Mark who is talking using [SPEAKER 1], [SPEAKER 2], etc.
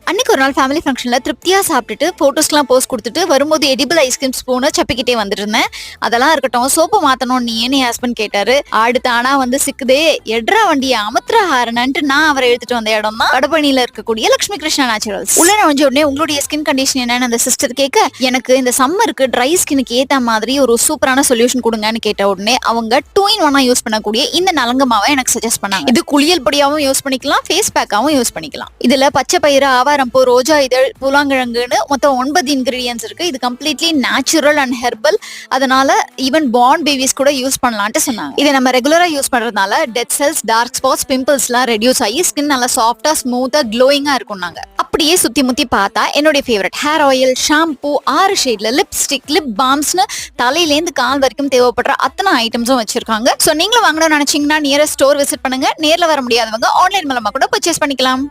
[SPEAKER 1] அன்னைக்கு ஒரு நாள் ஃபேமிலி ஃபங்க்ஷனில் திருப்தியாக சாப்பிட்டுட்டு ஃபோட்டோஸ்லாம் போஸ்ட் கொடுத்துட்டு வரும்போது எடிபிள் ஐஸ்கிரீம் ஸ்பூனை சப்பிக்கிட்டே வந்துட்டு இருந்தேன். அதெல்லாம் இருக்கட்டும், சோப்பு மாற்றணும் நீ ஏன்னு ஹஸ்பண்ட் கேட்டாரு. அடுத்து ஆனால் வந்து சிக்குதே எட்ரா வண்டியை அமுத்ரா ஹாரனன்ட்டு நான் அவரை எடுத்துட்டு வந்த இடம் தான் வடபழனியில் இருக்கக்கூடிய லட்சுமி கிருஷ்ணா நேச்சுரல்ஸ். உள்ள நுழைஞ்ச உடனே உங்களுடைய ஸ்கின் கண்டிஷன் என்னன்னு அந்த சிஸ்டர் கேட்க, எனக்கு இந்த சம்மருக்கு ட்ரை ஸ்கினுக்கு ஏற்ற மாதிரி ஒரு சூப்பரான சொல்யூஷன் கொடுங்கன்னு கேட்ட உடனே அவங்க 2-in-1 யூஸ் பண்ணக்கூடிய இந்த நலங்கமாவை எனக்கு சஜஸ்ட் பண்ணாங்க. இது குளியல் பொடியாவும் யூஸ் பண்ணிக்கலாம், ஃபேஸ் பேக்காவும் யூஸ் பண்ணிக்கலாம். இதுல பச்சை பயிறு, ஆவாரம்பூ, ரோஜா இதழ், பூலாங்கிழங்குன்னு மொத்தம் 9 இன்கிரீடியன்ஸ் இருக்கு. இது கம்ப்ளீட்லி நேச்சுரல் அண்ட் ஹெர்பல். அதனால ஈவன் பார்ன் பேபிஸ் கூட யூஸ் பண்ணலான்ட்டு சொன்னாங்க. இதை நம்ம ரெகுலரா யூஸ் பண்றதுனால டெட் செல்ஸ், டார்க் ஸ்பாட்ஸ், பிம்பிள்ஸ்லாம் ரெடியூஸ் ஆகி ஸ்கின் நல்லா சாஃப்டா, ஸ்மூத்தா, க்ளோயிங்கா இருக்கும்னாங்க. அப்படியே சுத்தி முத்தி பார்த்தா என்னுடைய ஃபேவரட் ஹேர் ஆயில், ஷாம்பூ, 6 ஷேட்ல லிப்ஸ்டிக், லிப் பாம்ஸ்னு தலையிலேருந்து கால் வரைக்கும் தேவைப்படுற அத்தனை ஐட்டம்ஸும் வச்சிருக்காங்க. ஸோ நீங்களும் வாங்கணும்னு நினைச்சீங்கன்னா நியரஸ்ட் ஸ்டோர் விசிட் பண்ணுங்க. நேர்ல வர முடியாதவங்க ஆன்லைன் மூலமா கூட பர்ச்சேஸ் பண்ணிக்கலாம்.